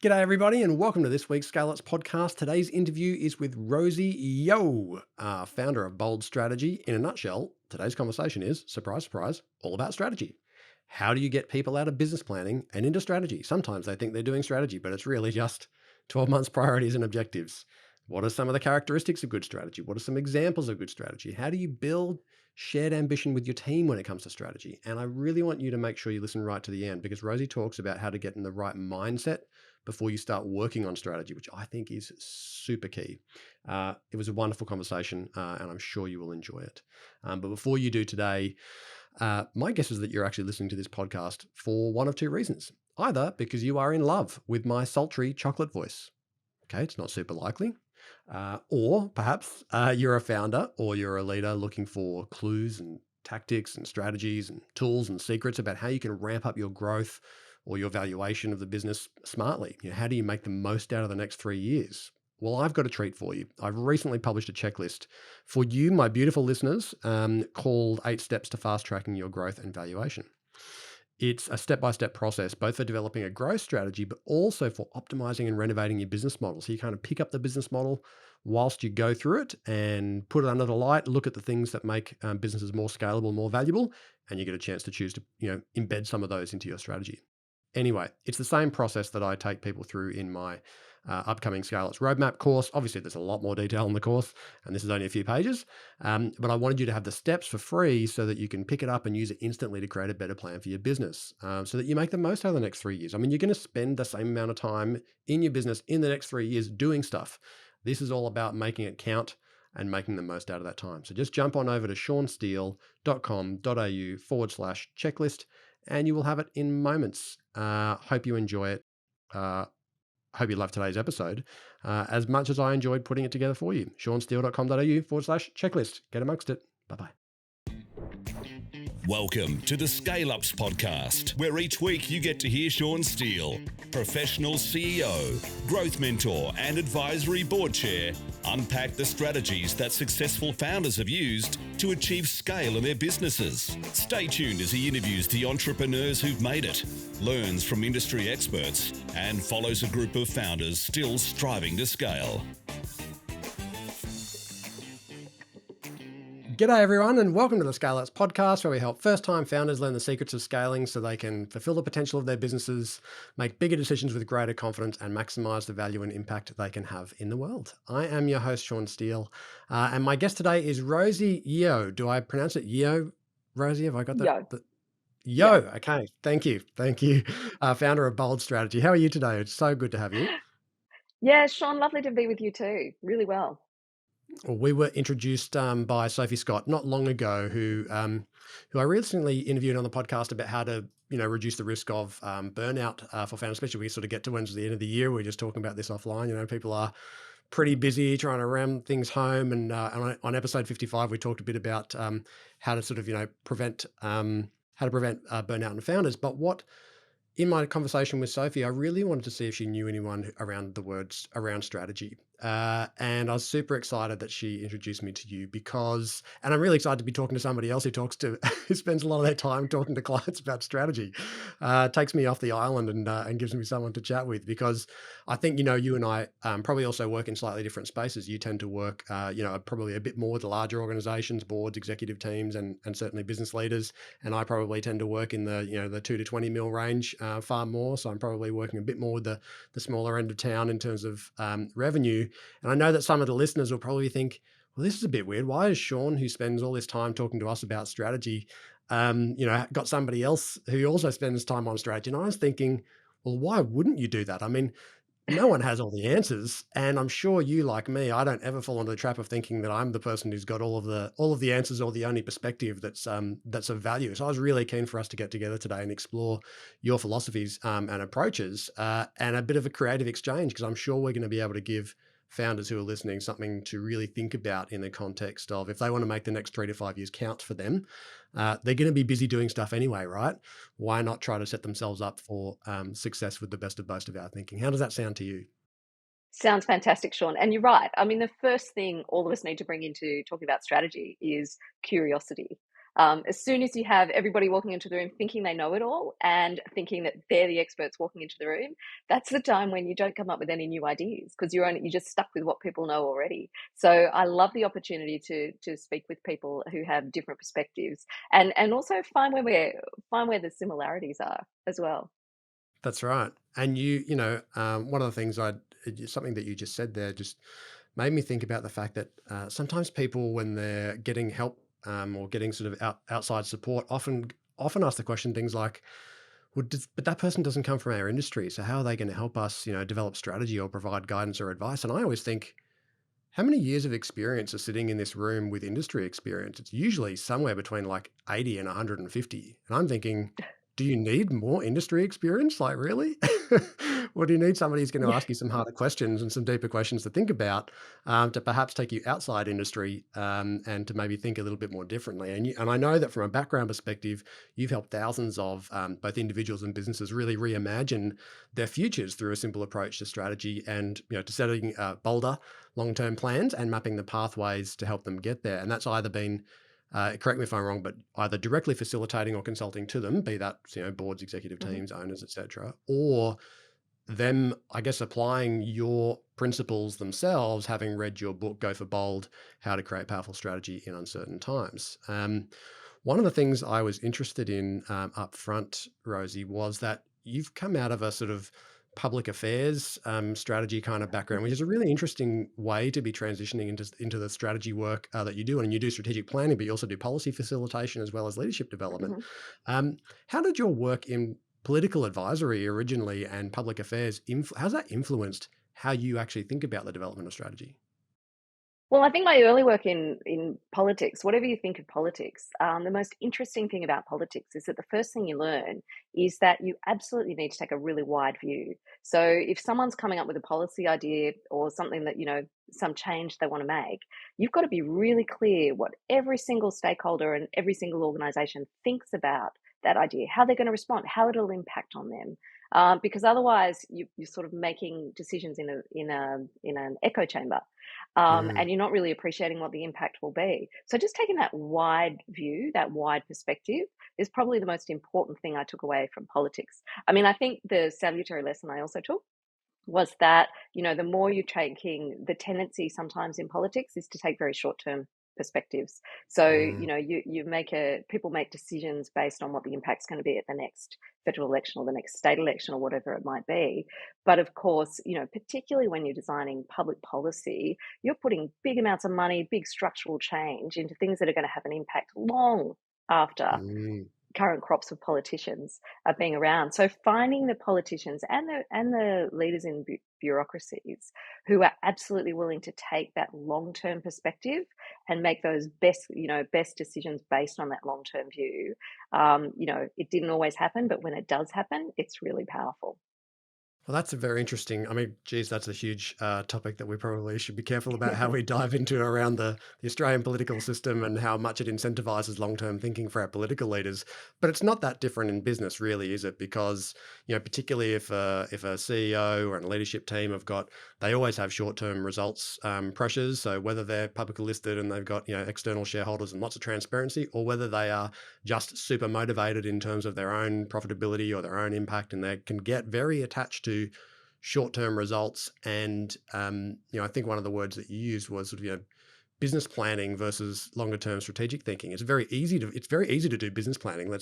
G'day, everybody, and welcome to this week's ScaleUps podcast. Today's interview is with Rosie Yeo, founder of Bold Strategy. In a nutshell, today's conversation is, surprise, surprise, all about strategy. How do you get people out of business planning and into strategy? Sometimes they think they're doing strategy, but it's really just 12 months priorities and objectives. What are some of the characteristics of good strategy? What are some examples of good strategy? How do you build shared ambition with your team when it comes to strategy? And I really want you to make sure you listen right to the end, because Rosie talks about how to get in the right mindset before you start working on strategy, which I think is super key. It was a wonderful conversation, and I'm sure you will enjoy it. But before you do today, my guess is that you're actually listening to this podcast for one of two reasons. Either because you are in love with my sultry chocolate voice. Okay, it's not super likely. Or perhaps you're a founder or you're a leader looking for clues and tactics and strategies and tools and secrets about how you can ramp up your growth or your valuation of the business smartly. How do you make the most out of the next 3 years? Well, I've got a treat for you. I've recently published a checklist for you, my beautiful listeners, called 8 Steps to Fast Tracking Your Growth and Valuation. It's a step-by-step process, both for developing a growth strategy, but also for optimizing and renovating your business model. So you kind of pick up the business model whilst you go through it and put it under the light, look at the things that make businesses more scalable, more valuable, and you get a chance to choose to embed some of those into your strategy. Anyway, it's the same process that I take people through in my upcoming ScaleUps roadmap course. Obviously, there's a lot more detail in the course, and this is only a few pages. But I wanted you to have the steps for free so that you can pick it up and use it instantly to create a better plan for your business, so that you make the most out of the next 3 years. I mean, you're going to spend the same amount of time in your business in the next 3 years doing stuff. This is all about making it count and making the most out of that time. So just jump on over to seansteele.com.au/checklist and you will have it in moments. Hope you enjoy it. Hope you love today's episode as much as I enjoyed putting it together for you. seansteele.com.au/checklist. Get amongst it. Bye-bye. Welcome to the ScaleUps podcast, where each week you get to hear Sean Steele, professional CEO, growth mentor, and advisory board chair, unpack the strategies that successful founders have used to achieve scale in their businesses. Stay tuned as he interviews the entrepreneurs who've made it, learns from industry experts, and follows a group of founders still striving to scale. G'day, everyone, and welcome to the ScaleUps podcast, where we help first-time founders learn the secrets of scaling so they can fulfill the potential of their businesses, make bigger decisions with greater confidence, and maximize the value and impact they can have in the world. I am your host, Sean Steele, and my guest today is Rosie Yeo. Do I pronounce it Yeo, Rosie? Have I got that? Yo. Yo. Yeah. Okay. Thank you. Founder of Bold Strategy. How are you today? It's so good to have you. Yeah, Sean, lovely to be with you too. Really well. Well, we were introduced by Sophie Scott not long ago, who I recently interviewed on the podcast about how to reduce the risk of burnout for founders, especially we sort of get towards the end of the year. We're just talking about this offline. People are pretty busy trying to ram things home, and on episode 55 we talked a bit about how to sort of prevent burnout in founders. But in my conversation with Sophie, I really wanted to see if she knew anyone around the words around strategy. And I was super excited that she introduced me to you and I'm really excited to be talking to somebody else who spends a lot of their time talking to clients about strategy. Takes me off the island and gives me someone to chat with, because I think, you and I probably also work in slightly different spaces. You tend to work, probably a bit more with the larger organizations, boards, executive teams, and certainly business leaders. And I probably tend to work in the 2 to 20 mil range far more. So I'm probably working a bit more with the smaller end of town in terms of revenue. And I know that some of the listeners will probably think, well, this is a bit weird. Why is Sean, who spends all this time talking to us about strategy, got somebody else who also spends time on strategy? And I was thinking, well, why wouldn't you do that? I mean, no one has all the answers. And I'm sure you, like me, I don't ever fall into the trap of thinking that I'm the person who's got all of the answers or the only perspective that's of value. So I was really keen for us to get together today and explore your philosophies and approaches and a bit of a creative exchange, because I'm sure we're going to be able to give founders who are listening something to really think about in the context of, if they want to make the next 3 to 5 years count for them, they're going to be busy doing stuff anyway, right? Why not try to set themselves up for success with the best of both of our thinking? How does that sound to you? Sounds fantastic, Sean. And you're right. I mean, the first thing all of us need to bring into talking about strategy is curiosity. As soon as you have everybody walking into the room thinking they know it all and thinking that they're the experts walking into the room, that's the time when you don't come up with any new ideas because you're just stuck with what people know already. So I love the opportunity to speak with people who have different perspectives and also find where the similarities are as well. That's right. And one of the things something that you just said there just made me think about the fact that sometimes people, when they're getting help or getting sort of outside support, often ask the question things like, but that person doesn't come from our industry, so how are they going to help us, develop strategy or provide guidance or advice? And I always think, how many years of experience are sitting in this room with industry experience? It's usually somewhere between like 80 and 150. And I'm thinking, do you need more industry experience? Like, really? Or do you need somebody who's going to Yeah. ask you some harder questions and some deeper questions to think about, to perhaps take you outside industry, and to maybe think a little bit more differently? And I know that from a background perspective, you've helped thousands of both individuals and businesses really reimagine their futures through a simple approach to strategy and to setting bolder long-term plans and mapping the pathways to help them get there. And that's either been, correct me if I'm wrong, but either directly facilitating or consulting to them, be that boards, executive Mhm. teams, owners, etc., or them, I guess, applying your principles themselves, having read your book, Go for Bold: How to Create Powerful Strategy in Uncertain Times. One of the things I was interested in up front, Rosie, was that you've come out of a sort of public affairs strategy kind of background, which is a really interesting way to be transitioning into the strategy work that you do. And you do strategic planning, but you also do policy facilitation as well as leadership development. Mhm. Um, how did your work in political advisory originally and public affairs, how's that influenced how you actually think about the development of strategy? Well, I think my early work in politics, whatever you think of politics, the most interesting thing about politics is that the first thing you learn is that you absolutely need to take a really wide view. So if someone's coming up with a policy idea or something that, some change they want to make, you've got to be really clear what every single stakeholder and every single organization thinks about that idea, how they're going to respond, how it'll impact on them. Because otherwise, you're sort of making decisions in an echo chamber, Mm. and you're not really appreciating what the impact will be. So just taking that wide view, that wide perspective, is probably the most important thing I took away from politics. I mean, I think the salutary lesson I also took was that, the more you're taking, the tendency sometimes in politics is to take very short term perspectives. So, Mm. people make decisions based on what the impact's going to be at the next federal election or the next state election or whatever it might be. But of course, particularly when you're designing public policy, you're putting big amounts of money, big structural change into things that are going to have an impact long after Mm. current crops of politicians are being around. So finding the politicians and the leaders in bureaucracies who are absolutely willing to take that long term perspective and make those best decisions based on that long term view. It didn't always happen, but when it does happen, it's really powerful. Well, that's a very interesting. I mean, geez, that's a huge topic that we probably should be careful about how we dive into around the Australian political system and how much it incentivizes long-term thinking for our political leaders. But it's not that different in business, really, is it? Because particularly if a CEO or a leadership team they always have short-term results pressures. So whether they're publicly listed and they've got external shareholders and lots of transparency, or whether they are just super motivated in terms of their own profitability or their own impact, and they can get very attached to short-term results. And I think one of the words that you used was sort of, business planning versus longer-term strategic thinking. It's very easy to do business planning.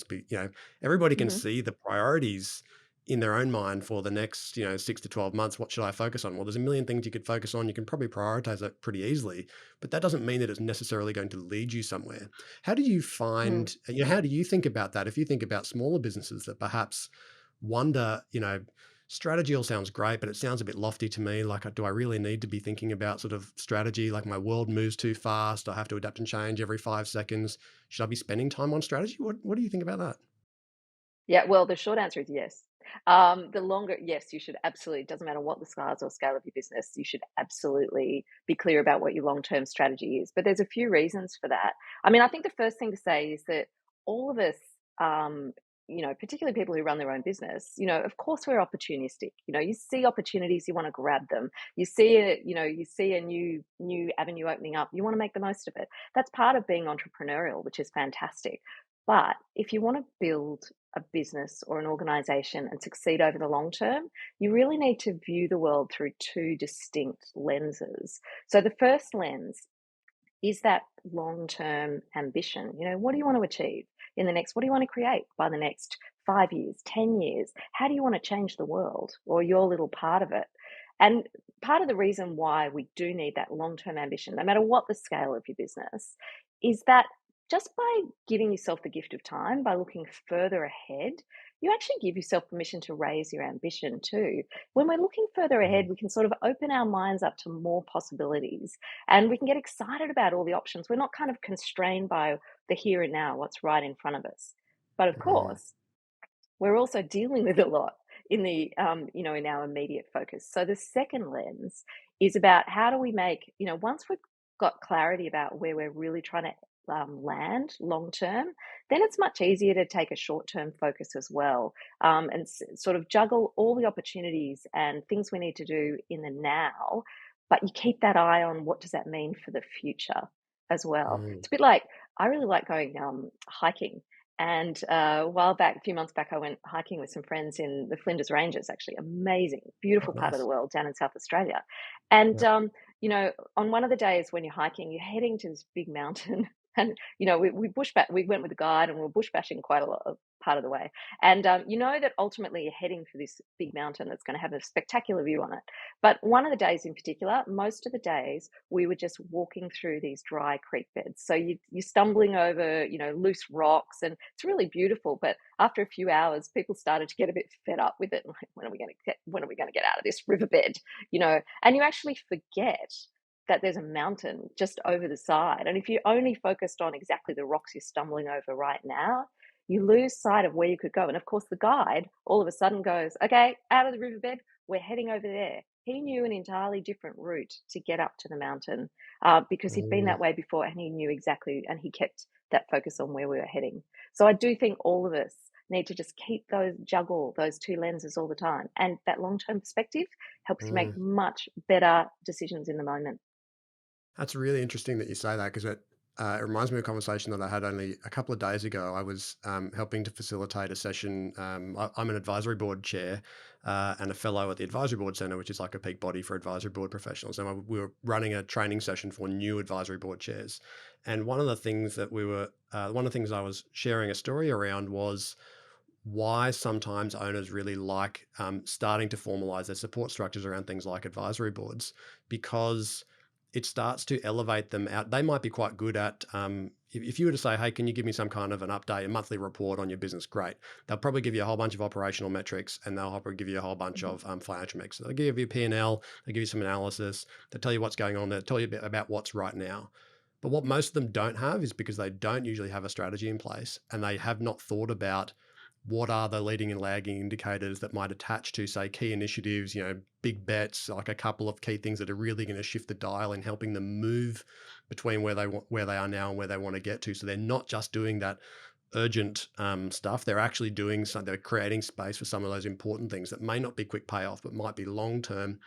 Everybody can Mhm. see the priorities in their own mind for the next 6 to 12 months. What should I focus on? Well, there's a million things you could focus on. You can probably prioritize it pretty easily, but that doesn't mean that it's necessarily going to lead you somewhere. How do you Mm. find, how do you think about that? If you think about smaller businesses that perhaps wonder, strategy all sounds great, but it sounds a bit lofty to me. Like, do I really need to be thinking about sort of strategy? Like, my world moves too fast. I have to adapt and change every 5 seconds. Should I be spending time on strategy? What do you think about that? Yeah, well, the short answer is yes. The longer, yes, you should absolutely, it doesn't matter what the size or scale of your business, you should absolutely be clear about what your long term strategy is. But there's a few reasons for that. I mean, I think the first thing to say is that all of us, um, particularly people who run their own business, of course we're opportunistic. You see opportunities, you want to grab them. You see a new avenue opening up, you want to make the most of it. That's part of being entrepreneurial, which is fantastic. But if you want to build a business or an organization and succeed over the long term, you really need to view the world through two distinct lenses. So the first lens is that long-term ambition. What do you want to achieve in the next, what do you want to create by the next 5 years, 10 years? How do you want to change the world or your little part of it? And part of the reason why we do need that long-term ambition, no matter what the scale of your business, is that just by giving yourself the gift of time, by looking further ahead, you actually give yourself permission to raise your ambition too. When we're looking further ahead, we can sort of open our minds up to more possibilities and we can get excited about all the options. We're not kind of constrained by the here and now, what's right in front of us. But of course, we're also dealing with a lot in the, in our immediate focus. So the second lens is about how do we make, once we've got clarity about where we're really trying to land long term, then it's much easier to take a short term focus as well, and sort of juggle all the opportunities and things we need to do in the now, but you keep that eye on what does that mean for the future as well. It's a bit like, I really like going hiking. And a few months back, I went hiking with some friends in the Flinders Ranges, actually amazing, beautiful part of the world down in South Australia. And, on one of the days when you're hiking, you're heading to this big mountain. And, we went with a guide and we were bush bashing quite a lot of part of the way. And, that ultimately you're heading for this big mountain that's going to have a spectacular view on it. But one of the days in particular, most of the days, we were just walking through these dry creek beds. So you're stumbling over, loose rocks, and it's really beautiful. But after a few hours, people started to get a bit fed up with it. Like, when are we going to get out of this riverbed? And you actually forget that there's a mountain just over the side. And if you only focused on exactly the rocks you're stumbling over right now, you lose sight of where you could go. And of course, the guide all of a sudden goes, okay, out of the riverbed, we're heading over there. He knew an entirely different route to get up to the mountain because he'd been that way before, and he knew exactly, and he kept that focus on where we were heading. So I do think all of us need to just juggle those two lenses all the time. And that long-term perspective helps you make much better decisions in the moment. That's really interesting that you say that, because it reminds me of a conversation that I had only a couple of days ago. I was helping to facilitate a session. I'm an advisory board chair and a fellow at the Advisory Board Centre, which is like a peak body for advisory board professionals. And we were running a training session for new advisory board chairs. And one of the things that I was sharing a story around was why sometimes owners really like starting to formalize their support structures around things like advisory boards, because it starts to elevate them out. They might be quite good at, if you were to say, hey, can you give me some kind of an update, a monthly report on your business? Great. They'll probably give you a whole bunch of operational metrics, and they'll probably give you a whole bunch of financial metrics. They'll give you a P&L, they'll give you some analysis, they'll tell you what's going on, they'll tell you a bit about what's right now. But what most of them don't have is because they don't usually have a strategy in place, and they have not thought about what are the leading and lagging indicators that might attach to, say, key initiatives, big bets, like a couple of key things that are really going to shift the dial in helping them move between where they are now and where they want to get to. So they're not just doing that urgent stuff. They're actually doing they're creating space for some of those important things that may not be quick payoff, but might be long-term,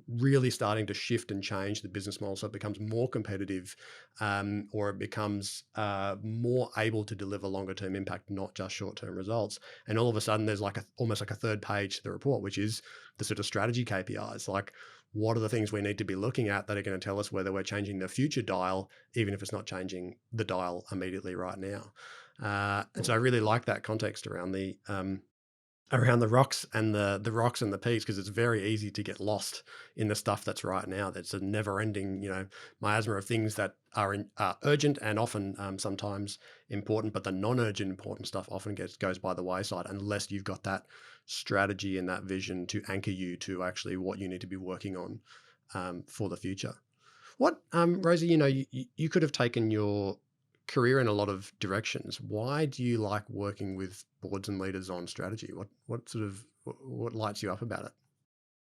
really starting to shift and change the business model so it becomes more competitive, or it becomes more able to deliver longer-term impact, not just short-term results. And all of a sudden there's almost like a third page to the report, which is the sort of strategy KPIs. Like, what are the things we need to be looking at that are going to tell us whether we're changing the future dial, even if it's not changing the dial immediately right now. And so I really like that context around the rocks and the rocks and the peaks, because it's very easy to get lost in the stuff that's right now. That's a never-ending, miasma of things that are urgent and often sometimes important, but the non-urgent important stuff often goes by the wayside unless you've got that strategy and that vision to anchor you to actually what you need to be working on for the future. What, Rosie, you could have taken your career in a lot of directions. Why do you like working with boards and leaders on strategy? What lights you up about it?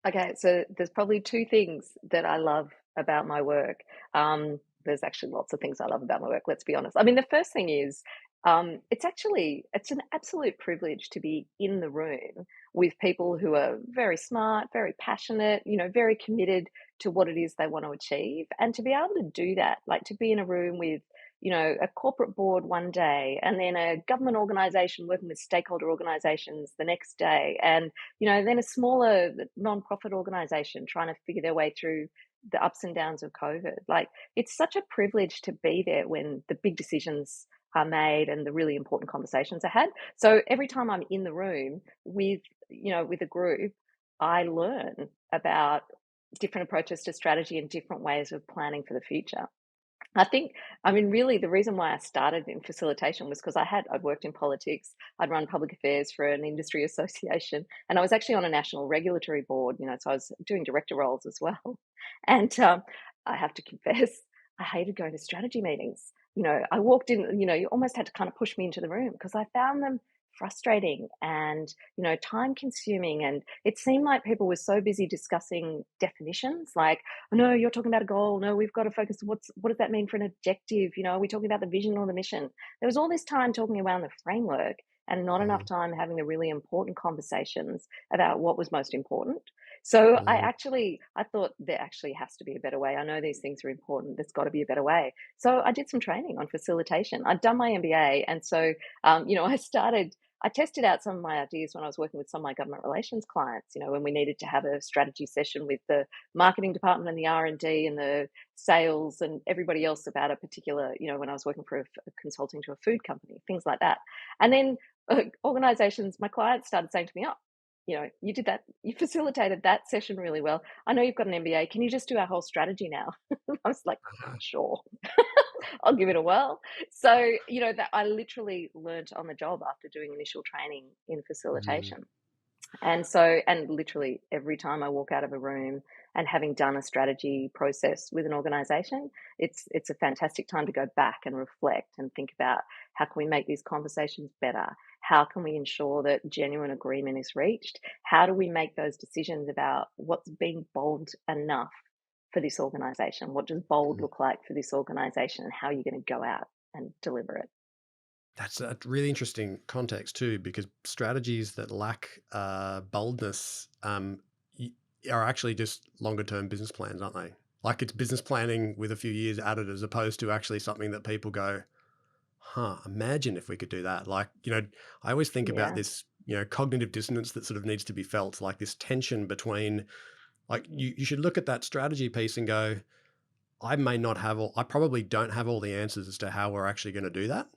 Okay, so there's probably two things that I love about my work. There's actually lots of things I love about my work, let's be honest. I mean, the first thing is It's an absolute privilege to be in the room with people who are very smart, very passionate, very committed to what it is they want to achieve. And to be able to do that, like to be in a room with, a corporate board one day and then a government organization working with stakeholder organizations the next day, and, then a smaller non-profit organization trying to figure their way through the ups and downs of COVID. Like, it's such a privilege to be there when the big decisions are made and the really important conversations are had. So every time I'm in the room with a group, I learn about different approaches to strategy and different ways of planning for the future. Really, the reason why I started in facilitation was because I'd worked in politics, I'd run public affairs for an industry association, and I was actually on a national regulatory board, so I was doing director roles as well. And I have to confess, I hated going to strategy meetings. I walked in, you almost had to kind of push me into the room because I found them frustrating and, time consuming. And it seemed like people were so busy discussing definitions, like, oh, no, you're talking about a goal. No, we've got to focus. What does that mean for an objective? Are we talking about the vision or the mission? There was all this time talking around the framework and not enough time having the really important conversations about what was most important. So I thought there actually has to be a better way. I know these things are important. There's got to be a better way. So I did some training on facilitation. I'd done my MBA. And so, I tested out some of my ideas when I was working with some of my government relations clients, when we needed to have a strategy session with the marketing department and the R&D and the sales and everybody else about a particular, when I was working for consulting to a food company, things like that. And then organizations, my clients started saying to me, oh, you did that, you facilitated that session really well. I know you've got an MBA. Can you just do our whole strategy now? I was like, sure. I'll give it a whirl. So, that I literally learnt on the job after doing initial training in facilitation. And literally every time I walk out of a room and having done a strategy process with an organization, it's a fantastic time to go back and reflect and think about how can we make these conversations better? How can we ensure that genuine agreement is reached? How do we make those decisions about what's being bold enough for this organization? What does bold look like for this organization, and how are you going to go out and deliver it? That's a really interesting context too, because strategies that lack boldness are actually just longer term business plans, aren't they? Like, it's business planning with a few years added, as opposed to actually something that people go, huh, imagine if we could do that. Like, I always think about Yeah. this, cognitive dissonance that sort of needs to be felt, like this tension between, like, you should look at that strategy piece and go, I probably don't have all the answers as to how we're actually going to do that.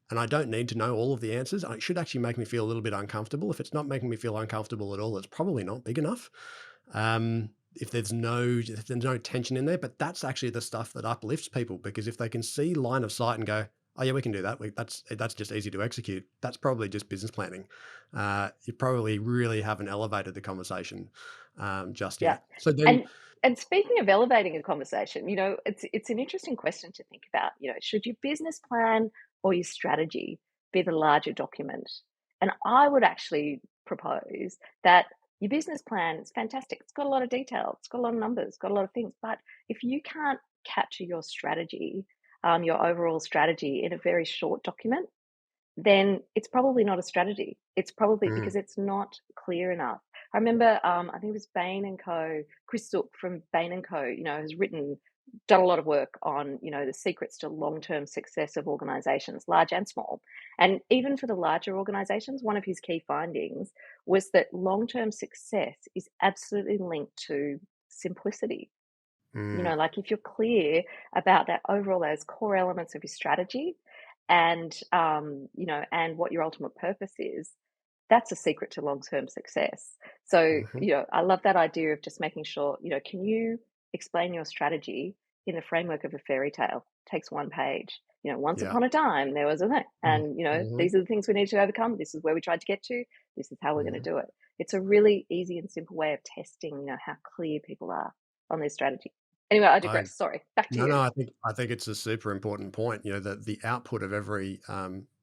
And I don't need to know all of the answers. And it should actually make me feel a little bit uncomfortable. If it's not making me feel uncomfortable at all, it's probably not big enough. If there's no tension in there, but that's actually the stuff that uplifts people, because if they can see line of sight and go, oh yeah, we can do that. That's just easy to execute. That's probably just business planning. You probably really haven't elevated the conversation just Yeah. yet. So then, And speaking of elevating a conversation, it's an interesting question to think about. Should your business plan or your strategy be the larger document? And I would actually propose that your business plan is fantastic. It's got a lot of detail, it's got a lot of numbers, it's got a lot of things. But if you can't capture your strategy, your overall strategy in a very short document, then it's probably not a strategy. It's probably because it's not clear enough. I remember, I think it was Bain and Co. Chris Zook from Bain and Co. Has done a lot of work on, the secrets to long-term success of organizations, large and small. And even for the larger organizations, one of his key findings was that long-term success is absolutely linked to simplicity. Like, if you're clear about that overall, those core elements of your strategy and, and what your ultimate purpose is, that's a secret to long-term success. So, I love that idea of just making sure, can you explain your strategy in the framework of a fairy tale? Takes one page. Once yeah. upon a time, there was a thing. And, Mhm. these are the things we need to overcome. This is where we tried to get to. This is how we're going to do it. It's a really easy and simple way of testing, how clear people are on their strategy. Anyway, I I digress. Sorry. Back to No, you. no, I think it's a super important point. That the output of every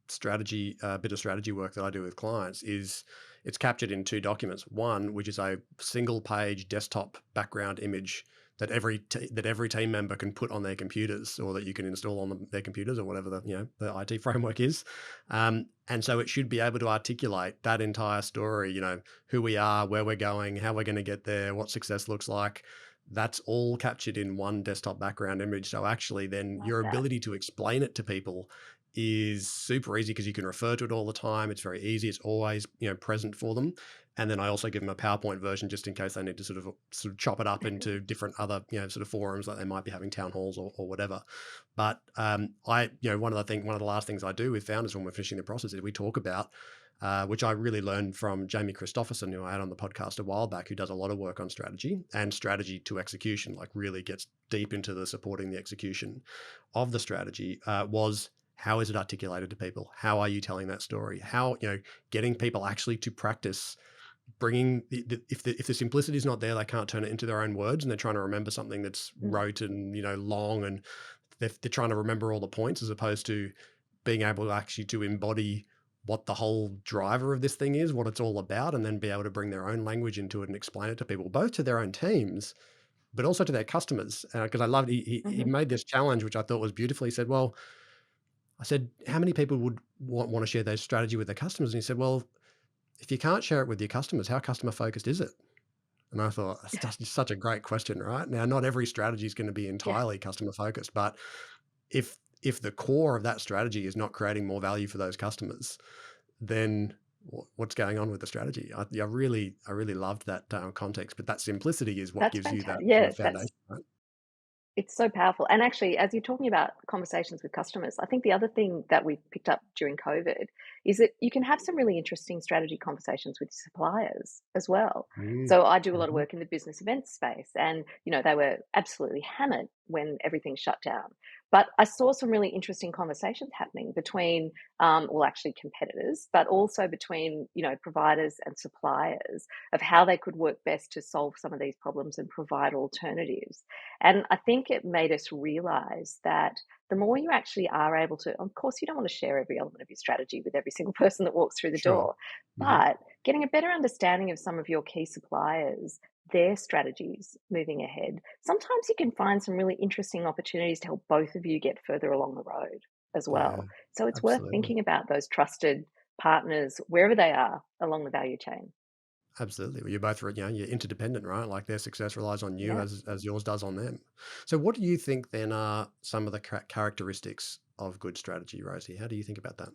strategy bit of strategy work that I do with clients is, it's captured in two documents. One, which is a single page desktop background image that every team member can put on their computers, or that you can install on their computers, or whatever the IT framework is. And so it should be able to articulate that entire story, who we are, where we're going, how we're going to get there, what success looks like. That's all captured in one desktop background image. So actually then Love your that. ability to explain it to people is super easy, because you can refer to it all the time. It's very easy. It's always, present for them. And then I also give them a PowerPoint version just in case they need to sort of chop it up into different other, sort of forums, like they might be having town halls or whatever. But one of the last things I do with founders when we're finishing the process is we talk about, which I really learned from Jamie Christopherson, who I had on the podcast a while back, who does a lot of work on strategy and strategy to execution, like really gets deep into the supporting the execution of the strategy, was how is it articulated to people? How are you telling that story? How, getting people actually to practice bringing if the simplicity is not there, they can't turn it into their own words, and they're trying to remember something that's rote and long, and they're trying to remember all the points, as opposed to being able to actually to embody what the whole driver of this thing is, what it's all about, and then be able to bring their own language into it and explain it to people, both to their own teams, but also to their customers. Because I loved, he made this challenge, which I thought was beautiful. He said, well, I said, how many people would want to share their strategy with their customers? And he said, well, if you can't share it with your customers, how customer focused is it? And I thought, that's just such a great question, right? Now, not every strategy is going to be Yeah. entirely customer focused, but if the core of that strategy is not creating more value for those customers, then what's going on with the strategy? I really loved that context, but that simplicity is what That's gives you that fantastic. sort Yeah, of foundation, right? it's so powerful. And actually, as you're talking about conversations with customers, I think the other thing that we picked up during COVID is that you can have some really interesting strategy conversations with suppliers as well. Mm. So I do a lot of Mhm. work in the business events space, and they were absolutely hammered when everything shut down. But I saw some really interesting conversations happening between, well, actually competitors, but also between, providers and suppliers, of how they could work best to solve some of these problems and provide alternatives. And I think it made us realize that the more you actually are able to, of course, you don't want to share every element of your strategy with every single person that walks through the Sure. door, Mhm. but getting a better understanding of some of your key suppliers, their strategies moving ahead, sometimes you can find some really interesting opportunities to help both of you get further along the road as Yeah, well. So it's worth absolutely. thinking about those trusted partners wherever they are along the value chain. Absolutely. Well, you're both, you're interdependent, right? Like their success relies on you Yeah. as yours does on them. So what do you think then are some of the characteristics of good strategy, Rosie? How do you think about that?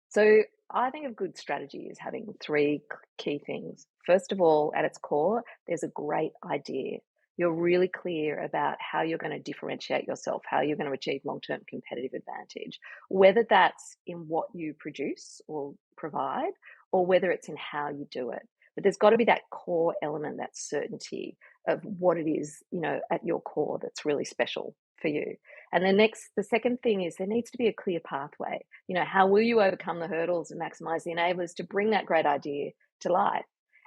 So I think of good strategy as having three key things. First of all, at its core, there's a great idea. You're really clear about how you're going to differentiate yourself, how you're going to achieve long term competitive advantage, whether that's in what you produce or provide, or whether it's in how you do it. But there's got to be that core element, that certainty of what it is, at your core that's really special for you. And the second thing is there needs to be a clear pathway. How will you overcome the hurdles and maximize the enablers to bring that great idea to life?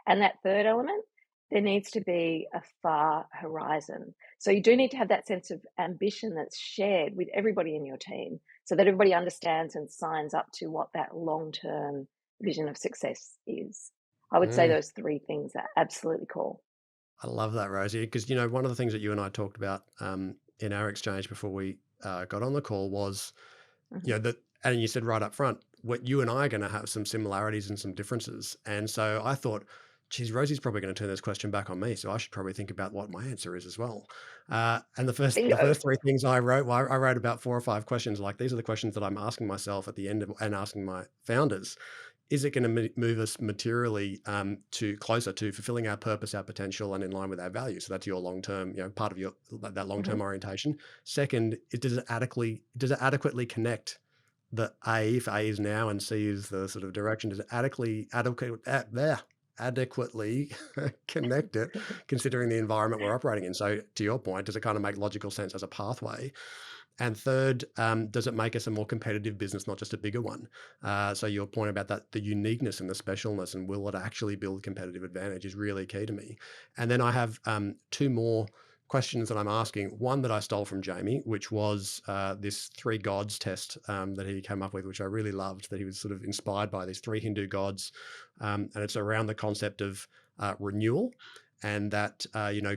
And that third element, there needs to be a far horizon. So you do need to have that sense of ambition that's shared with everybody in your team, so that everybody understands and signs up to what that long-term vision of success is. I would say Mm, those three things are absolutely core. I love that, Rosie, because one of the things that you and I talked about in our exchange before we got on the call was, Mhm. that, and you said right up front, what you and I are going to have some similarities and some differences. And so I thought, geez, Rosie's probably going to turn this question back on me, so I should probably think about what my answer is as well. And the Bingo. first three things I wrote, well, I wrote about 4 or 5 questions. Like these are the questions that I'm asking myself at the end of, and asking my founders. Is it going to move us materially to closer to fulfilling our purpose, our potential, and in line with our values? So that's your long term, part of your that long term Mhm. orientation. Second, does it adequately connect the A, if A is now and C is the sort of direction? Does it adequately connect it, considering the environment we're operating in? So to your point, does it kind of make logical sense as a pathway? And third, does it make us a more competitive business, not just a bigger one? So your point about that, the uniqueness and the specialness, and will it actually build competitive advantage, is really key to me. And then I have two more questions that I'm asking. One that I stole from Jamie, which was this three gods test that he came up with, which I really loved. That he was sort of inspired by these three Hindu gods, and it's around the concept of renewal. and that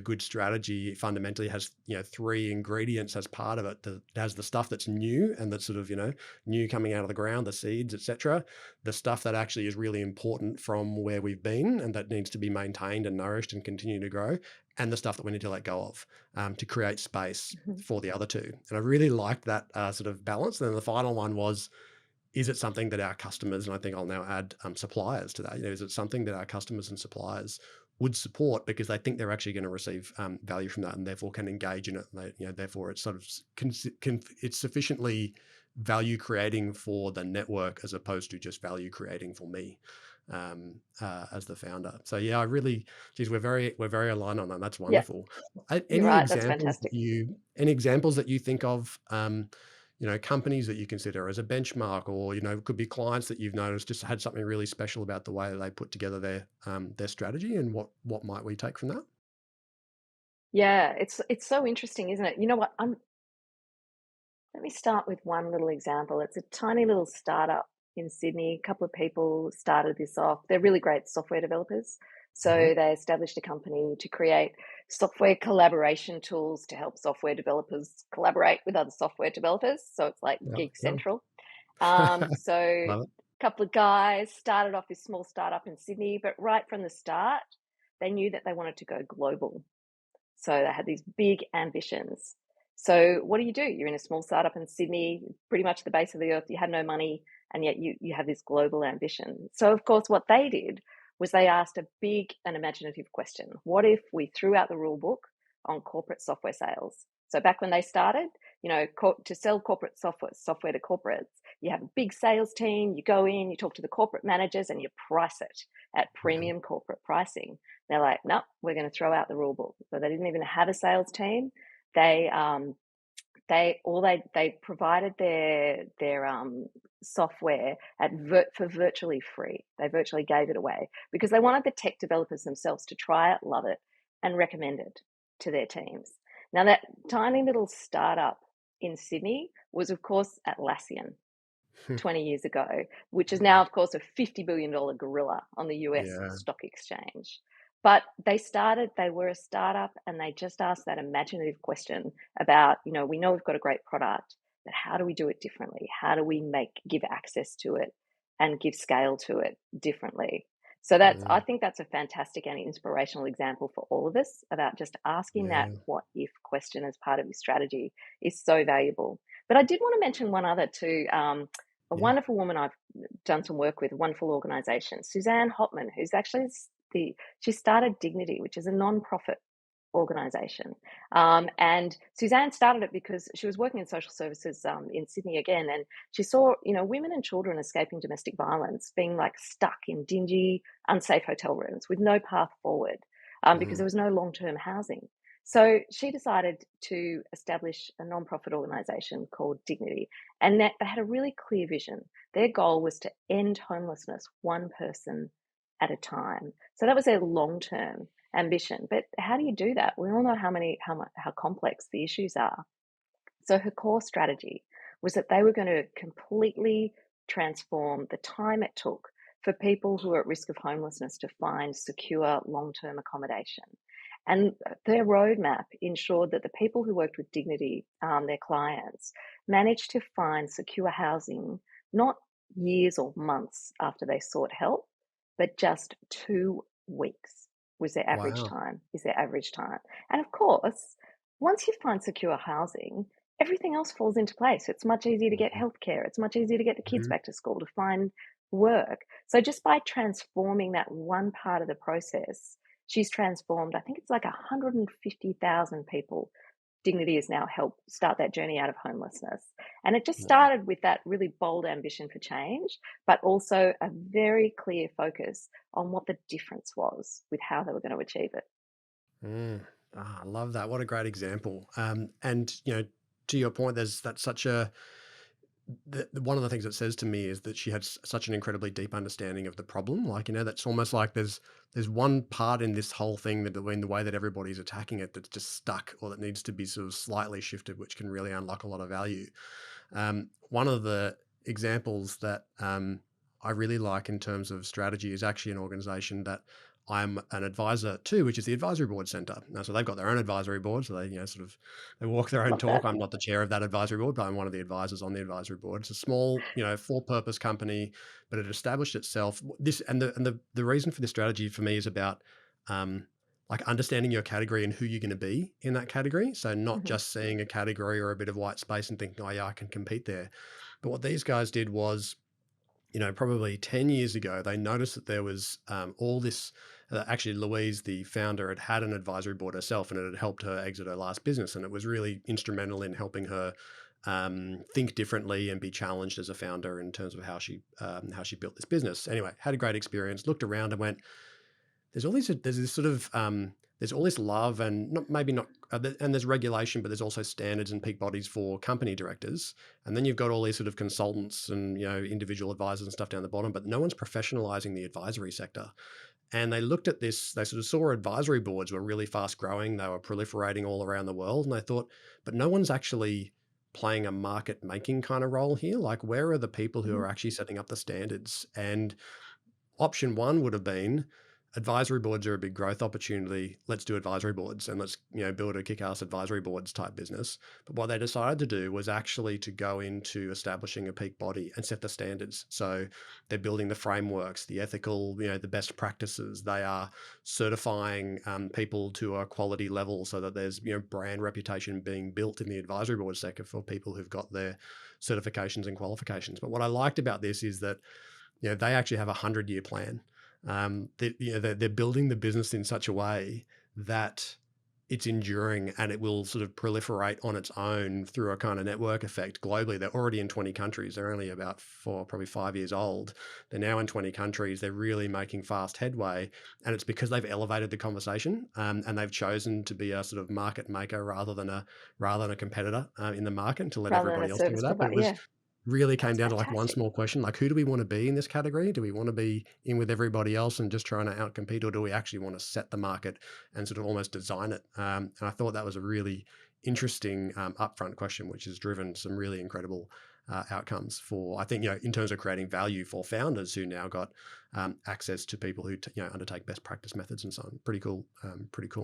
good strategy fundamentally has 3 ingredients as part of it. It has the stuff that's new and that's sort of new coming out of the ground, the seeds, etc. The stuff that actually is really important from where we've been and that needs to be maintained and nourished and continue to grow, and the stuff that we need to let go of to create space for the other two. And I really liked that sort of balance. And then the final one was, is it something that our customers, and I think I'll now add suppliers to that, is it something that our customers and suppliers would support because they think they're actually going to receive value from that and therefore can engage in it. And therefore it's sort of it's sufficiently value creating for the network as opposed to just value creating for me as the founder. So yeah, we're very aligned on that. That's Yeah, wonderful. you're Any right. That's examples fantastic. that you think of? Companies that you consider as a benchmark, or it could be clients that you've noticed just had something really special about the way that they put together their strategy, and what might we take from that? Yeah, it's so interesting, isn't it? You know what? Let me start with one little example. It's a tiny little startup in Sydney. A couple of people started this off. They're really great software developers. Hmm. So they established a company to create software collaboration tools to help software developers collaborate with other software developers. So it's like Yeah, Geek yeah. Central. So a Love it. couple of guys started off this small startup in Sydney, but right from the start, they knew that they wanted to go global. So they had these big ambitions. So what do? You're in a small startup in Sydney, pretty much the base of the earth. You have no money, and yet you have this global ambition. So of course, what they did was they asked a big and imaginative question: what if we threw out the rule book on corporate software sales? So back when they started, to sell corporate software to corporates, you have a big sales team. You go in, you talk to the corporate managers, and you price it at Yeah. premium corporate pricing. They're like, no, we're going to throw out the rule book. So they didn't even have a sales team. They they provided their software for virtually free. They virtually gave it away because they wanted the tech developers themselves to try it, love it, and recommend it to their teams. Now that tiny little startup in Sydney was, of course, Atlassian 20 years ago, which is now, Wow. of course, a $50 billion gorilla on the US Yeah. stock exchange. But they were a startup, and they just asked that imaginative question about, we know we've got a great product, but how do we do it differently? How do we give access to it and give scale to it differently? So I Mm, think that's a fantastic and inspirational example for all of us about just asking that yeah. what if question as part of your strategy is so valuable. But I did want to mention one other too. A Yeah. wonderful woman I've done some work with, a wonderful organization, Suzanne Hotman, who's actually she started Dignity, which is a non-profit organization. And Suzanne started it because she was working in social services in Sydney again, and she saw, women and children escaping domestic violence being like stuck in dingy, unsafe hotel rooms with no path forward because Mm, there was no long-term housing. So she decided to establish a non-profit organization called Dignity, and that they had a really clear vision. Their goal was to end homelessness one person at a time. So that was their long-term ambition. But how do you do that? We all know how complex the issues are. So her core strategy was that they were going to completely transform the time it took for people who are at risk of homelessness to find secure long-term accommodation. And their roadmap ensured that the people who worked with Dignity, their clients, managed to find secure housing not years or months after they sought help, but just 2 weeks wow. is their average time. And of course, once you find secure housing, everything else falls into place. It's much easier to get Mhm, healthcare. It's much easier to get the kids mhm. back to school, to find work. So just by transforming that one part of the process, she's transformed, I think it's like 150,000 people. Dignity has now helped start that journey out of homelessness. And it just Wow. started with that really bold ambition for change, but also a very clear focus on what the difference was with how they were going to achieve it. Mm. I love that. What a great example. And to your point, that's such a one of the things it says to me is that she had such an incredibly deep understanding of the problem. Like, that's almost like there's one part in this whole thing that in the way that everybody's attacking it that's just stuck or that needs to be sort of slightly shifted, which can really unlock a lot of value. One of the examples that I really like in terms of strategy is actually an organization that I'm an advisor too, which is the advisory board center. Now, so they've got their own advisory board. So they, they walk their own Love talk. that. I'm not the chair of that advisory board, but I'm one of the advisors on the advisory board. It's a small, for purpose company, but it established itself. This and the reason for this strategy for me is about, like understanding your category and who you're going to be in that category. So not Hmm. just seeing a category or a bit of white space and thinking, oh yeah, I can compete there. But what these guys did was, probably 10 years ago, they noticed that there was all this. Actually, Louise, the founder, had an advisory board herself, and it had helped her exit her last business. And it was really instrumental in helping her think differently and be challenged as a founder in terms of how she built this business. Anyway, had a great experience, looked around and went, there's this sort of there's all this love and and there's regulation, but there's also standards and peak bodies for company directors. And then you've got all these sort of consultants and individual advisors and stuff down the bottom, but no one's professionalizing the advisory sector. And they looked at this, they sort of saw advisory boards were really fast growing, they were proliferating all around the world, and they thought, but no one's actually playing a market making kind of role here. Like, where are the people who Hmm. are actually setting up the standards? And option one would have been, advisory boards are a big growth opportunity. Let's do advisory boards and let's build a kick-ass advisory boards type business. But what they decided to do was actually to go into establishing a peak body and set the standards. So they're building the frameworks, the ethical, the best practices. They are certifying people to a quality level so that there's brand reputation being built in the advisory board sector for people who've got their certifications and qualifications. But what I liked about this is that they actually have a 100-year plan. They're building the business in such a way that it's enduring and it will sort of proliferate on its own through a kind of network effect globally. They're already in 20 countries. They're only about probably 5 years old. They're now in 20 countries. They're really making fast headway. And it's because they've elevated the conversation and they've chosen to be a sort of market maker rather than a competitor in the market and to let Rather than everybody a else do service that. But it provider. was Yeah, really came that's down to like one fantastic. small question, like who do we want to be in this category? Do we want to be in with everybody else and just trying to outcompete, or do we actually want to set the market and sort of almost design it? And I thought that was a really interesting upfront question, which has driven some really incredible outcomes for, I think, in terms of creating value for founders who now got access to people who undertake best practice methods and so on. Pretty cool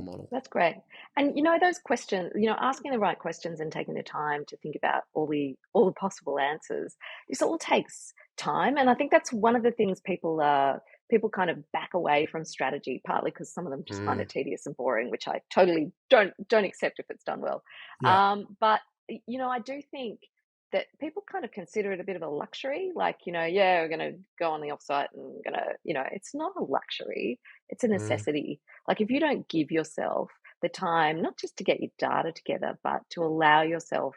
model. That's great. And those questions, asking the right questions and taking the time to think about all the possible answers. This all takes time, and I think that's one of the things people kind of back away from strategy, partly because some of them just find it Mm, therese and boring, which I totally don't accept if it's done well. yeah. But I do think that people kind of consider it a bit of a luxury, like yeah, we're going to go on the offsite and going to, it's not a luxury, it's a Mm, necessity. Like, if you don't give yourself the time, not just to get your data together, but to allow yourself,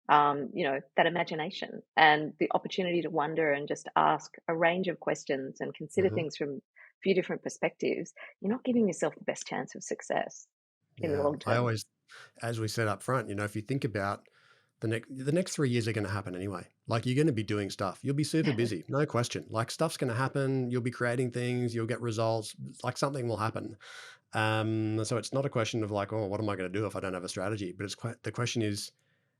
that imagination and the opportunity to wonder and just ask a range of questions and consider mhm. things from a few different perspectives, you're not giving yourself the best chance of success in the Yeah. long I term. always, as we said up front, if you think about the next 3 years are going to happen anyway. Like, you're going to be doing stuff. You'll be super busy, no question. Like, stuff's going to happen. You'll be creating things. You'll get results. Like, something will happen. So it's not a question of like, oh, what am I going to do if I don't have a strategy? But it's quite, the question is,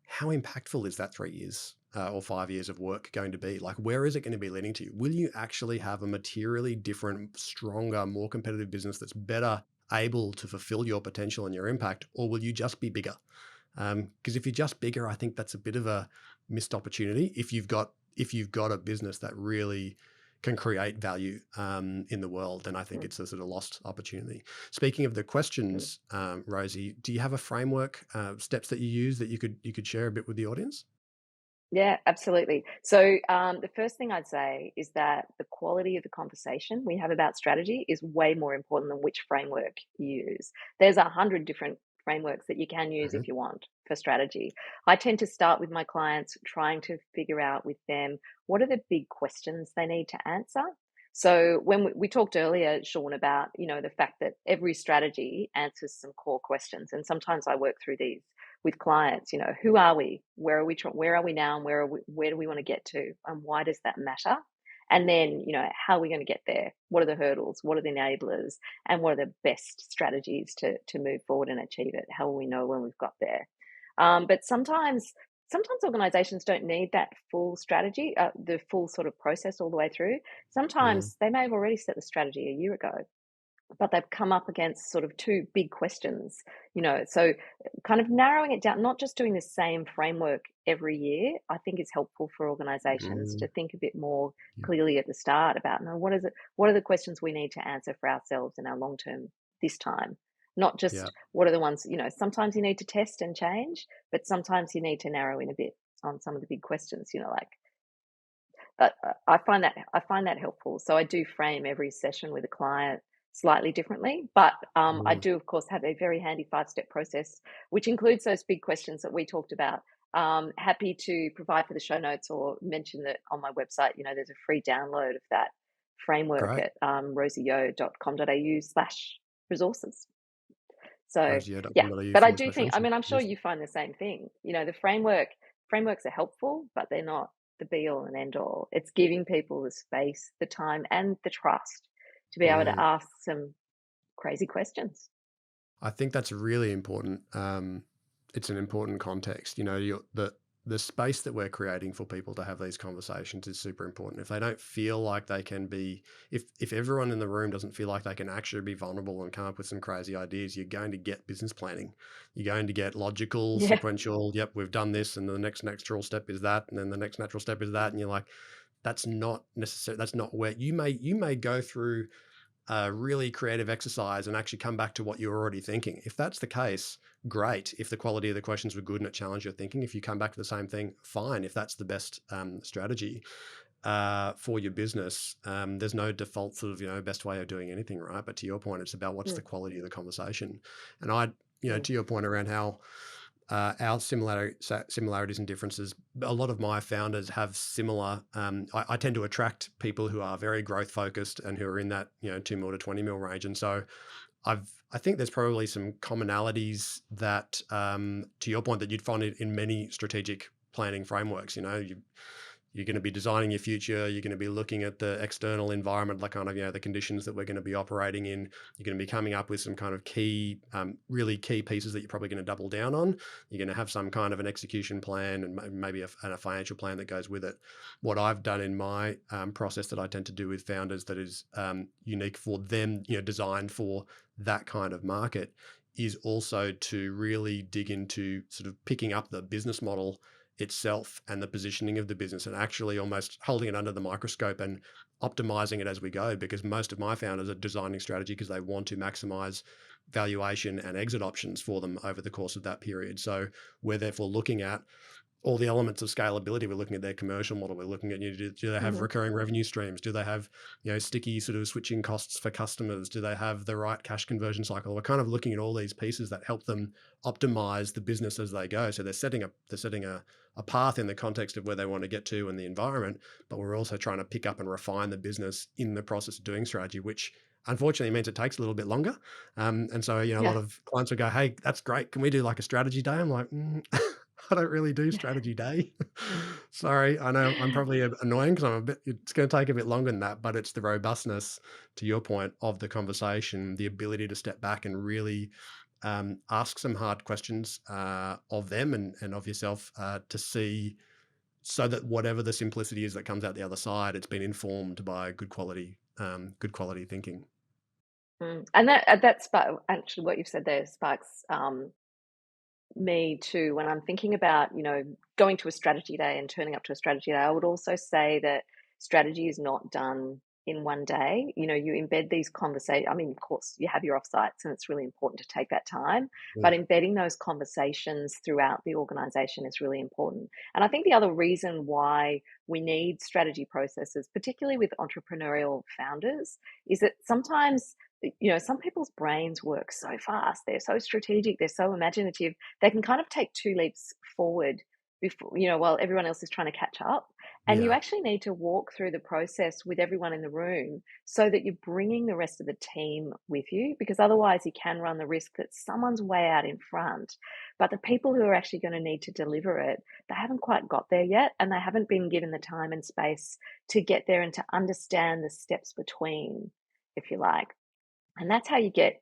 how impactful is that 3 years or 5 years of work going to be? Like, where is it going to be leading to? Will you actually have a materially different, stronger, more competitive business that's better able to fulfill your potential and your impact, or will you just be bigger? Because if you're just bigger, I think that's a bit of a missed opportunity. If you've got a business that really can create value in the world, then I think Mm, it's a sort of lost opportunity. Speaking of the mm. questions, Rosie, do you have a framework, steps that you use that you could share a bit with the audience? Yeah, absolutely. So, the first thing I'd say is that the quality of the conversation we have about strategy is way more important than which framework you use. There's 100 different frameworks that you can use Hmm. if you want for strategy. I tend to start with my clients trying to figure out with them what are the big questions they need to answer. So when we talked earlier, Sean, about the fact that every strategy answers some core questions, and sometimes I work through these with clients. Who are we, where are we now, and where do we want to get to, and why does that matter? And then how are we going to get there? What are the hurdles, what are the enablers, and what are the best strategies to move forward and achieve it? How will we know when we've got there? But sometimes organizations don't need that full strategy, the full sort of process all the way through. Mm, Sometimes they may have already set the strategy a year ago, but they've come up against sort of two big questions, so kind of narrowing it down, not just doing the same framework every year, I think is helpful for organizations to Mm, think a bit more yeah. clearly at the start about, no, what are the questions we need to answer for ourselves in our long term this time, not Yeah. just what are the ones, sometimes you need to test and change, but sometimes you need to narrow in a bit on some of the big questions, like, but I find that helpful. So I do frame every session with a client slightly differently, but I Mm, do, of course, have a very handy 5-step process, which includes those big questions that we talked about. Happy to provide for the show notes or mention that on my website, there's a free download of that framework great. at rosieyeo.com.au/resources. So yeah, Rosio.com.au but I forward do slash think, I resources. mean, I'm sure Awesome. you find the same thing. The frameworks are helpful, but they're not the be all and end all. It's giving people the space, the time, and the trust to be able to Mm. ask some crazy questions. I think that's really important. It's an important context. The space that we're creating for people to have these conversations is super important. If they don't feel like they can be, if everyone in the room doesn't feel like they can actually be vulnerable and come up with some crazy ideas, you're going to get business planning. You're going to get logical, Yeah. sequential. Yep, we've done this, and the next natural step is that, and then the next natural step is that, and you're like, that's not necessary. That's not where you may go through a really creative exercise and actually come back to what you're already thinking. If that's the case, great. If the quality of the questions were good and it challenged your thinking, if you come back to the same thing, fine. If that's the best strategy for your business, there's no default sort of best way of doing anything, right? But to your point, it's about what's the Mm, quality of the conversation. And I, mm, to your point around how our similarities and differences. A lot of my founders have similar. I tend to attract people who are very growth focused and who are in that 2 mil to 20 mil range. And so I think there's probably some commonalities that, to your point, that you'd find in many strategic planning frameworks. You're going to be designing your future. You're going to be looking at the external environment, like kind of, the conditions that we're going to be operating in. You're going to be coming up with some kind of key, really key pieces that you're probably going to double down on. You're going to have some kind of an execution plan and maybe a financial plan that goes with it. What I've done in my process that I tend to do with founders that is unique for them, designed for that kind of market, is also to really dig into sort of picking up the business model itself and the positioning of the business and actually almost holding it under the microscope and optimizing it as we go, because most of my founders are designing strategy because they want to maximize valuation and exit options for them over the course of that period. So we're therefore looking at all the elements of scalability. We're looking at their commercial model. We're looking at, do they have mhm, recurring revenue streams? Do they have, sticky sort of switching costs for customers? Do they have the right cash conversion cycle? We're kind of looking at all these pieces that help them optimize the business as they go. So they're setting a path in the context of where they want to get to and the environment, but we're also trying to pick up and refine the business in the process of doing strategy, which unfortunately means it takes a little bit longer. And so, a yeah, lot of clients will go, "Hey, that's great. Can we do like a strategy day?" I'm like, I don't really do yeah. strategy day. Sorry, I know I'm probably annoying because it's going to take a bit longer than that, but it's the robustness, to your point, of the conversation, the ability to step back and really ask some hard questions of them and of yourself to see, so that whatever the simplicity is that comes out the other side, it's been informed by good quality thinking. And that's actually what you've said there sparks me too when I'm thinking about, going to a strategy day and turning up to a strategy day. I would also say that strategy is not done in one day. You embed these conversations. I mean, of course, you have your offsites, and it's really important to take that time. But Mm, embedding those conversations throughout the organization is really important. And I think the other reason why we need strategy processes, particularly with entrepreneurial founders, is that sometimes some people's brains work so fast. They're so strategic. They're so imaginative. They can kind of take 2 leaps forward before, while everyone else is trying to catch up. And you yeah. actually need to walk through the process with everyone in the room so that you're bringing the rest of the team with you, because otherwise you can run the risk that someone's way out in front, but the people who are actually going to need to deliver it, they haven't quite got there yet, and they haven't been given the time and space to get there and to understand the steps between, if you like. And that's how you get,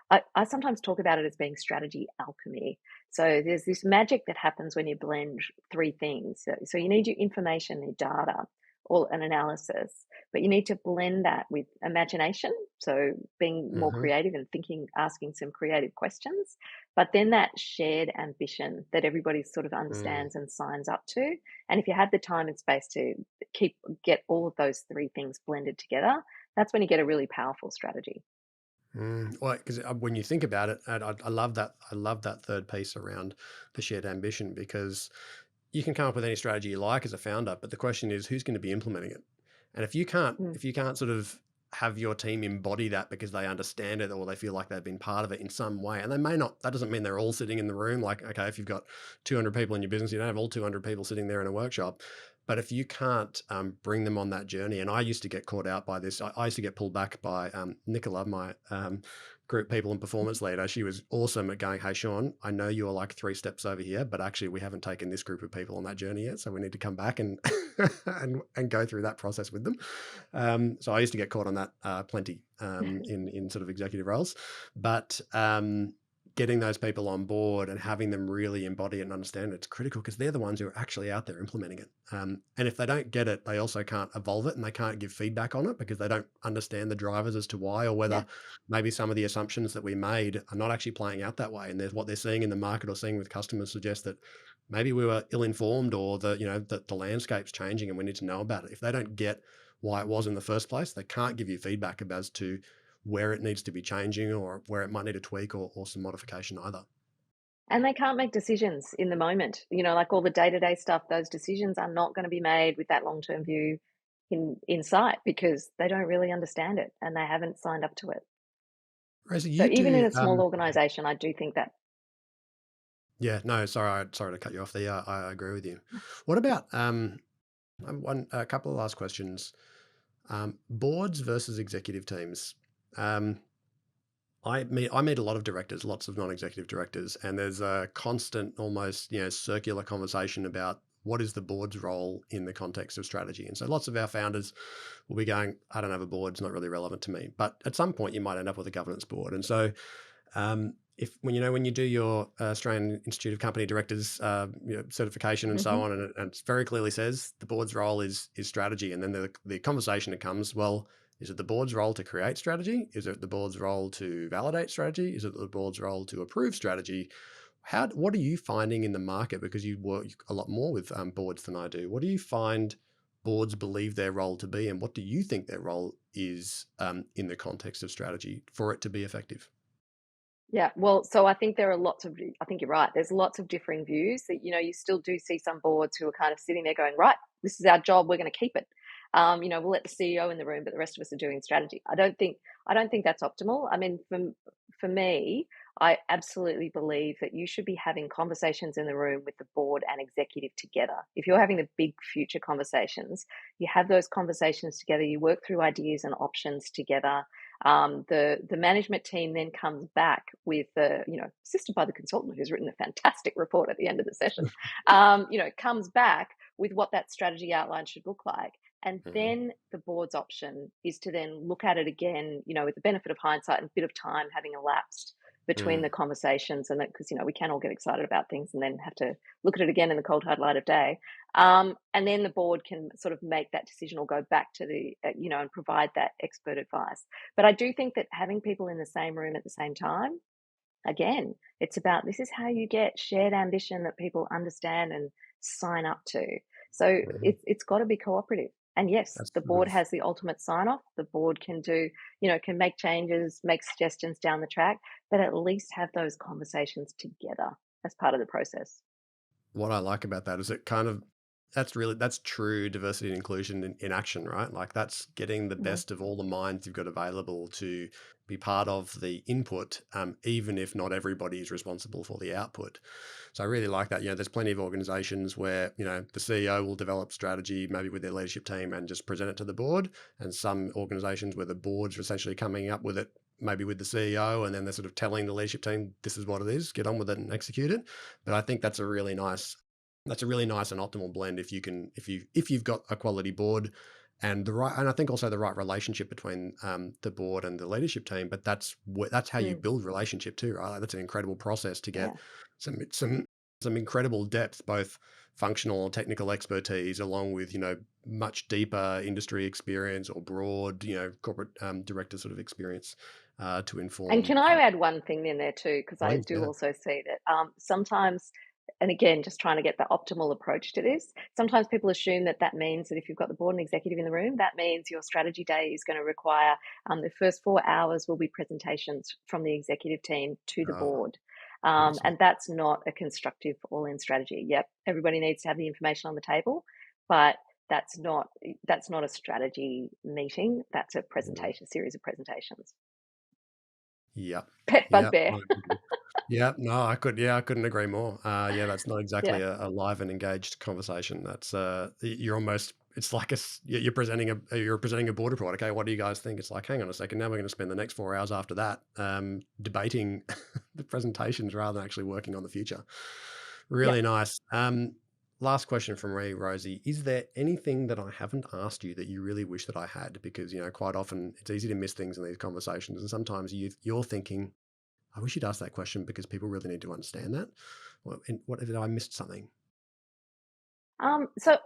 I sometimes talk about it as being strategy alchemy. So there's this magic that happens when you blend three things. So you need your information, your data, or an analysis, but you need to blend that with imagination. So being more Hmm. creative and thinking, asking some creative questions, but then that shared ambition that everybody sort of Mm, understands and signs up to. And if you have the time and space to get all of those three things blended together, that's when you get a really powerful strategy. mm. Well, because when you think about it, and I love that. I love that third piece around the shared ambition, because you can come up with any strategy you like as a founder, but the question is who's going to be implementing it. And Mm. if you can't sort of have your team embody that because they understand it or they feel like they've been part of it in some way, and they may not, that doesn't mean they're all sitting in the room. Like, okay, if you've got 200 people in your business, you don't have all 200 people sitting there in a workshop. But if you can't bring them on that journey, and I used to get caught out by this, I used to get pulled back by Nicola, my group people and performance leader. She was awesome at going, hey, Sean, I know you're like 3 steps over here, but actually we haven't taken this group of people on that journey yet. So we need to come back and and go through that process with them. So I used to get caught on that plenty in sort of executive roles, but getting those people on board and having them really embody it and understand it's critical, because they're the ones who are actually out there implementing it. And if they don't get it, they also can't evolve it and they can't give feedback on it because they don't understand the drivers as to why, or Yeah. whether maybe some of the assumptions that we made are not actually playing out that way. And there's what they're seeing in the market or seeing with customers suggests that maybe we were ill-informed, or the landscape's changing and we need to know about it. If they don't get why it was in the first place, they can't give you feedback as to where it needs to be changing or where it might need a tweak or some modification either. And they can't make decisions in the moment. Like all the day-to-day stuff, those decisions are not going to be made with that long-term view in sight because they don't really understand it and they haven't signed up to it. Rosie, So you even in do, a small organization, I do think that. yeah, no, sorry to cut you off there. I agree with you. What about, a couple of last questions. Boards versus executive teams. Um, I meet a lot of directors, lots of non-executive directors, and there's a constant, almost circular conversation about what is the board's role in the context of strategy. And so lots of our founders will be going, I don't have a board; it's not really relevant to me. But at some point, you might end up with a governance board. And so if when you do your Australian Institute of Company Directors certification and so Mhm. on, and it very clearly says the board's role is strategy, and then the conversation that comes, well, is it the board's role to create strategy? Is it the board's role to validate strategy? Is it the board's role to approve strategy? What are you finding in the market? Because you work a lot more with boards than I do. What do you find boards believe their role to be, and what do you think their role is in the context of strategy for it to be effective? Yeah, well, so I think there are lots of I think you're right. There's lots of differing views that, you still do see some boards who are kind of sitting there going, right, this is our job, we're going to keep it. We'll let the CEO in the room, but the rest of us are doing strategy. I don't think that's optimal. I mean, for me, I absolutely believe that you should be having conversations in the room with the board and executive together. If you're having the big future conversations, you have those conversations together, you work through ideas and options together. The management team then comes back with assisted by the consultant who's written a fantastic report at the end of the session. Comes back with what that strategy outline should look like. And Mhm. then the board's option is to then look at it again, with the benefit of hindsight and a bit of time having elapsed between Mm. the conversations, and that because we can all get excited about things and then have to look at it again in the cold hard light of day. And then the board can sort of make that decision or go back to and provide that expert advice. But I do think that having people in the same room at the same time, again, it's about this is how you get shared ambition that people understand and sign up to. So Mhm. it's got to be cooperative. And yes, That's the sort board of has the ultimate sign off. The board can can make changes, make suggestions down the track, but at least have those conversations together as part of the process. what I like about that is it kind of that's true diversity and inclusion in action, right? Like that's getting the Mhm. best of all the minds you've got available to be part of the input, even if not everybody is responsible for the output. So I really like that. There's plenty of organizations where, the CEO will develop strategy maybe with their leadership team and just present it to the board. And some organizations where the board's are essentially coming up with it, maybe with the CEO, and then they're sort of telling the leadership team, this is what it is, get on with it and execute it. But I think that's a really nice and optimal blend if you've got a quality board and I think also the right relationship between the board and the leadership team. But that's how you Mm, build relationship too, right? Like, that's an incredible process to get yeah. some incredible depth, both functional or technical expertise, along with, much deeper industry experience or broad, corporate director sort of experience to And inform. can I add one thing in there too? Because I Please, do yeah. also see that sometimes, and again, just trying to get the optimal approach to this, sometimes people assume that that means that if you've got the board and executive in the room, that means your strategy day is going to require the first 4 hours will be presentations from the executive team to the Oh, board. yes, And that's not a constructive all-in strategy. Yep, everybody needs to have the information on the table, but that's not a strategy meeting. That's a presentation, series of presentations. yeah, Pet yeah. bugbear. No, yeah, no, I couldn't agree more. Yeah, that's not exactly Yeah. a live and engaged conversation. That's you're almost, it's like you're presenting a board report. Okay, what do you guys think? It's like, hang on a second, now we're going to spend the next 4 hours after that debating the presentations rather than actually working on the future. Yep. Really nice. Last question from me, Rosie. Is there anything that I haven't asked you that you really wish that I had? Because, quite often it's easy to miss things in these conversations, and sometimes you're thinking, I wish you'd ask that question because people really need to understand that. What if I missed something? So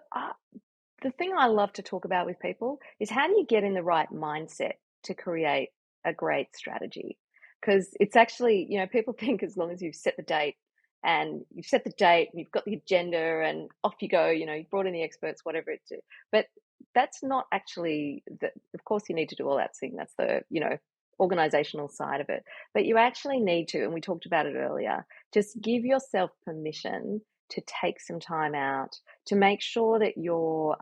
the thing I love to talk about with people is how do you get in the right mindset to create a great strategy? Because it's actually, people think as long as you've set the date and you've got the agenda and off you go, you've brought in the experts, whatever it do. But that's not actually of course you need to do all that thing. That's the, organizational side of it. But you actually need to, and we talked about it earlier, just give yourself permission to take some time out to make sure that you're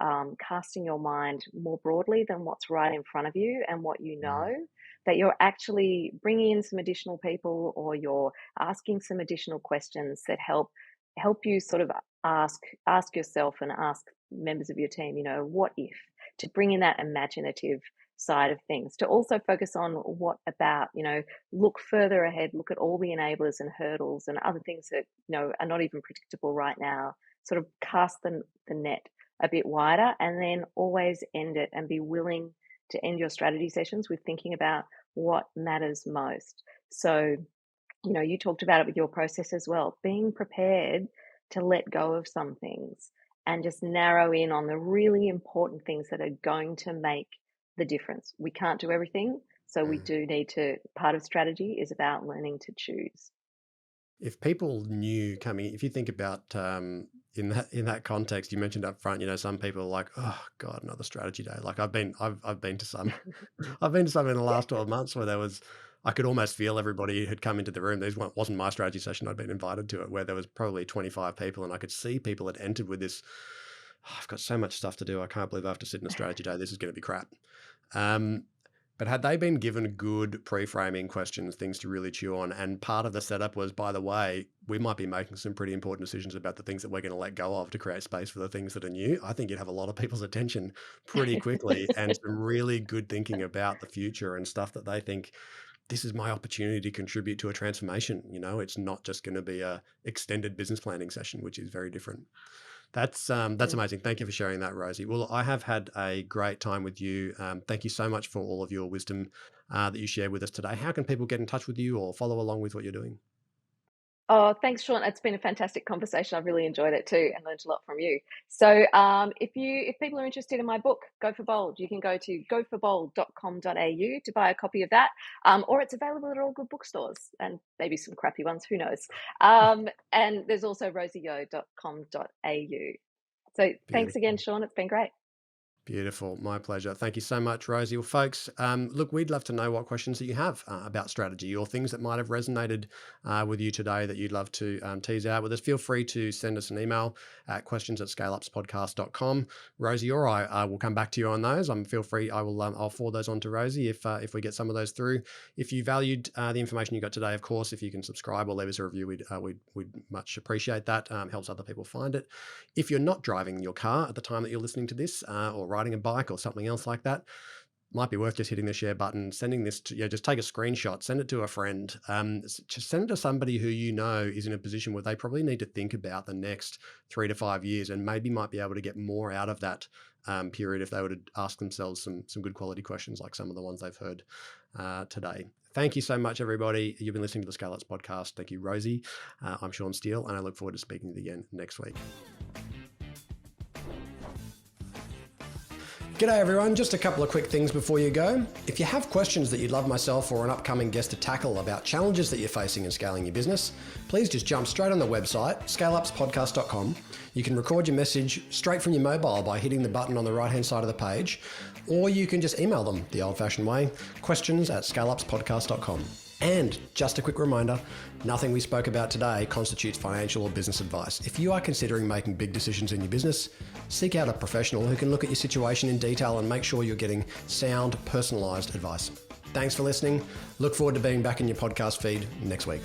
casting your mind more broadly than what's right in front of you and what you know, Mm, that you're actually bringing in some additional people or you're asking some additional questions that help you sort of ask yourself and ask members of your team, what if, to bring in that imaginative side of things, to also focus on what about, look further ahead, look at all the enablers and hurdles and other things that, are not even predictable right now, sort of cast the net a bit wider, and then always end it and be willing to end your strategy sessions with thinking about what matters most. So, you talked about it with your process as well, being prepared to let go of some things and just narrow in on the really important things that are going to make the difference. We can't do everything, so we mm. do need to, part of strategy is about learning to choose. If people knew coming, if you think about in that context, you mentioned up front, some people are like, oh God, another strategy day. Like I've been to some, I've been to some in the last 12 months where I could almost feel everybody had come into the room. Wasn't my strategy session. I'd been invited to it where there was probably 25 people, and I could see people had entered with this, "Oh, I've got so much stuff to do. I can't believe I have to sit in a strategy day. This is going to be crap." Um, but had they been given good pre-framing questions, things to really chew on, and part of the setup was, by the way, we might be making some pretty important decisions about the things that we're going to let go of to create space for the things that are new, I think you'd have a lot of people's attention pretty quickly and some really good thinking about the future and stuff that they think, this is my opportunity to contribute to a transformation. It's not just going to be a extended business planning session, which is very different. That's Mm. amazing. Thank you for sharing that, Rosie. Well, I have had a great time with you. Thank you so much for all of your wisdom that you shared with us today. How can people get in touch with you or follow along with what you're doing? Oh, thanks, Sean. It's been a fantastic conversation. I've really enjoyed it too and learned a lot from you. So if people are interested in my book, Go for Bold, you can go to goforbold.com.au to buy a copy of that. Or it's available at all good bookstores and maybe some crappy ones, who knows. And there's also rosieyeo.com.au. So thanks again, Beautiful. Sean. It's been great. Beautiful. My pleasure. Thank you so much, Rosie. Well, folks, look, we'd love to know what questions that you have about strategy or things that might have resonated with you today that you'd love to tease out with us. Feel free to send us an email at questions@scaleupspodcast.com. Rosie or I will come back to you on those. Feel free. I'll forward those on to Rosie if we get some of those through. If you valued the information you got today, of course, if you can subscribe or leave us a review, we'd much appreciate that. Helps other people find it. If you're not driving your car at the time that you're listening to this or riding a bike or something else like that, might be worth just hitting the share button, sending this to, just take a screenshot, send it to a friend, just send it to somebody who is in a position where they probably need to think about the next 3 to 5 years and maybe might be able to get more out of that period if they were to ask themselves some good quality questions like some of the ones they've heard today. Thank you so much, everybody. You've been listening to the ScaleUps podcast. Thank you, Rosie. I'm Sean Steele, and I look forward to speaking to you again next week. G'day everyone, just a couple of quick things before you go. If you have questions that you'd love myself or an upcoming guest to tackle about challenges that you're facing in scaling your business, please just jump straight on the website, scaleupspodcast.com. You can record your message straight from your mobile by hitting the button on the right-hand side of the page, or you can just email them the old-fashioned way, questions@scaleupspodcast.com. And just a quick reminder, nothing we spoke about today constitutes financial or business advice. If you are considering making big decisions in your business, seek out a professional who can look at your situation in detail and make sure you're getting sound, personalised advice. Thanks for listening. Look forward to being back in your podcast feed next week.